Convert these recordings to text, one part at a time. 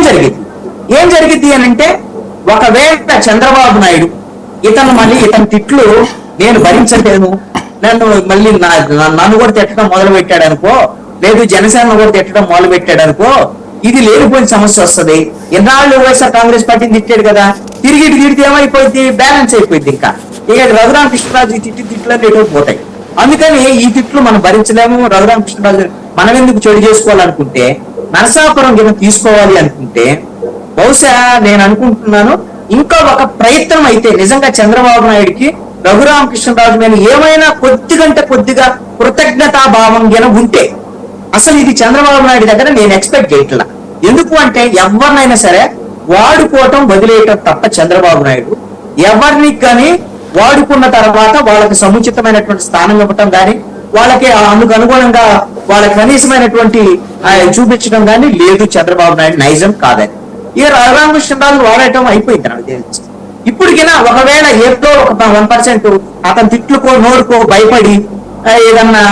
జరిగింది అని అంటే, ఒకవేళ చంద్రబాబు నాయుడు ఇతను తిట్లు నేను భరించలేను, మళ్ళీ నన్ను కూడా తిట్టడం మొదలు పెట్టాడు అనుకో, లేదు జనసేన కూడా తిట్టడం మొదలు పెట్టాడు అనుకో, ఇది లేనిపోయిన సమస్య వస్తుంది. ఎన్నాళ్ళు వైఎస్ఆర్ కాంగ్రెస్ పార్టీని తిట్టాడు కదా, తిరిగి తిడితే ఏమైపోయింది, బ్యాలెన్స్ అయిపోయింది. ఇక రఘురామకృష్ణరాజు తిట్లన్నీ ఎటు పోతాయి. అందుకని ఈ తిట్లు మనం భరించలేము. రఘురామకృష్ణరాజు మనం ఎందుకు చెడు చేసుకోవాలనుకుంటే, నరసాపురం కింద తీసుకోవాలి అనుకుంటే, బహుశా నేను అనుకుంటున్నాను ఇంకా ఒక ప్రయత్నం అయితే నిజంగా చంద్రబాబు నాయుడికి రఘురామకృష్ణరాజు మీద ఏమైనా కొద్దిగా కృతజ్ఞతాభావం గిన ఉంటే, అసలు ఇది చంద్రబాబు నాయుడు దగ్గర నేను ఎక్స్పెక్ట్ చేయట్లా. ఎందుకు అంటే ఎవరినైనా సరే వాడుకోవటం వదిలేయటం తప్ప చంద్రబాబు నాయుడు ఎవరిని కానీ వాడుకున్న తర్వాత వాళ్ళకి సముచితమైనటువంటి స్థానం ఇవ్వటం కానీ, వాళ్ళకి అందుకు అనుగుణంగా వాళ్ళకి కనీసమైనటువంటి చూపించడం కానీ లేదు. చంద్రబాబు నాయుడు నైజం కాదని ఇక రఘురామకృష్ణరాజు వాడటం అయిపోయింది నాకు తెలిసి. ఇప్పటికైనా ఒకవేళ ఏదో ఒక 1% అతని తిట్లుకో నోరుకో భయపడి ఏదన్నా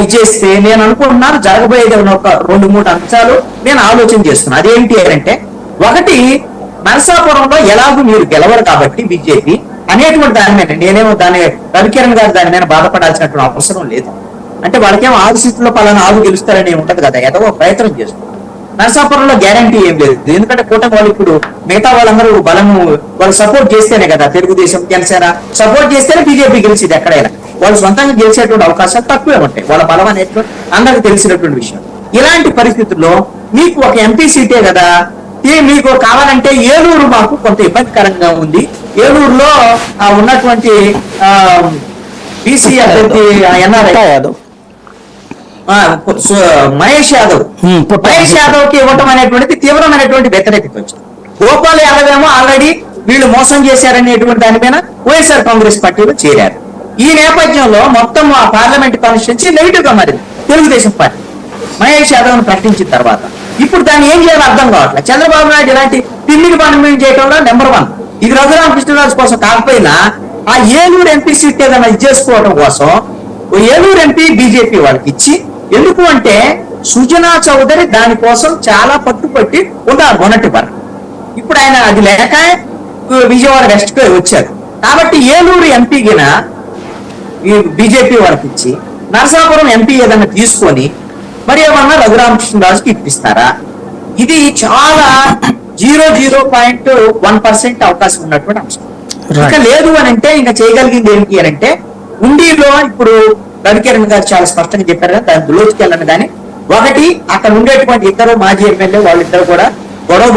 ఇచ్చేస్తే, నేను అనుకుంటున్నాను జరగబోయేది ఒక 2-3 అంశాలు నేను ఆలోచన చేస్తున్నాను. అదేంటి అంటే, ఒకటి, నరసాపురంలో ఎలాగూ మీరు గెలవరు కాబట్టి బీజేపీ అనేటువంటి దాని మీద నేనేమో రవికిరణ్ గారు దాని మీద బాధపడాల్సినటువంటి అవసరం లేదు. అంటే వాళ్ళకేమో 6 సీట్లలో పలానా 6 గెలుస్తారని ఉంటది కదా, ఏదో ప్రయత్నం చేస్తున్నారు. నరసాపురంలో గ్యారంటీ ఏం లేదు, ఎందుకంటే కూటమి వాళ్ళు ఇప్పుడు మిగతా వాళ్ళందరూ వాళ్ళు సపోర్ట్ చేస్తేనే కదా, తెలుగుదేశం జనసేన సపోర్ట్ చేస్తేనే బీజేపీ గెలిచింది. ఎక్కడైనా వాళ్ళు సొంతంగా గెలిచేటువంటి అవకాశాలు తక్కువే ఉంటాయి. వాళ్ళ బలం అనేటువంటి అందరికి తెలిసినటువంటి విషయం. ఇలాంటి పరిస్థితుల్లో మీకు ఒక ఎంపీ సీటే కదా, మీకు కావాలంటే ఏలూరు మాకు కొంత ఇబ్బందికరంగా ఉంది. ఏలూరులో ఉన్నటువంటి బీసీ అభ్యర్థి మహేష్ యాదవ్ కి ఇవ్వటం అనేటువంటిది తీవ్రమైనటువంటి వ్యతిరేకత వచ్చింది. గోపాల్ యాదవ్ ఏమో ఆల్రెడీ వీళ్ళు మోసం చేశారనేటువంటి దాని మీద వైఎస్ఆర్ కాంగ్రెస్ పార్టీలో చేరారు. ఈ నేపథ్యంలో మొత్తం ఆ పార్లమెంట్ కాన్స్టిట్యున్సీ నెగిటివ్ గా మారింది తెలుగుదేశం పార్టీ మహేష్ యాదవ్ ను ప్రకటించిన తర్వాత. ఇప్పుడు దాన్ని ఏం చేయాలో అర్థం కావట్లేదు. చంద్రబాబు నాయుడు ఇలాంటి పిల్లికి పని చేయడంలో నెంబర్ 1. ఇది రఘురామకృష్ణరాజు కోసం కాకపోయినా ఆ ఏలూరు ఎంపీ సీట్ ఏదైనా చేసుకోవడం కోసం ఏలూరు ఎంపీ బీజేపీ వాళ్ళకి ఇచ్చి, ఎందుకు అంటే సుజనా చౌదరి దానికోసం చాలా పట్టుపట్టి ఉన్నారు మొన్నటి వరకు. ఇప్పుడు ఆయన అది లేక విజయవాడ వెస్ట్ కు వచ్చారు కాబట్టి ఏలూరు ఎంపీగిన బీజేపీ వాళ్ళకి ఇచ్చి నరసాపురం ఎంపీ ఏదైనా తీసుకొని మరి ఏమన్నా రఘురామకృష్ణరాజుకి ఇప్పిస్తారా? ఇది చాలా 0.1% అవకాశం ఉన్నటువంటి అంశం. ఇంకా లేదు అని అంటే ఇంకా చేయగలిగింది ఏంటి అని అంటే, ఉండిలో ఇప్పుడు రవికిరణ్ గారు చాలా స్పష్టంగా చెప్పారు కదా, దాని లోతుకెళ్ళని కానీ, ఒకటి అక్కడ ఉండేటువంటి 2 మాజీ ఎమ్మెల్యే వాళ్ళిద్దరు కూడా గొడవ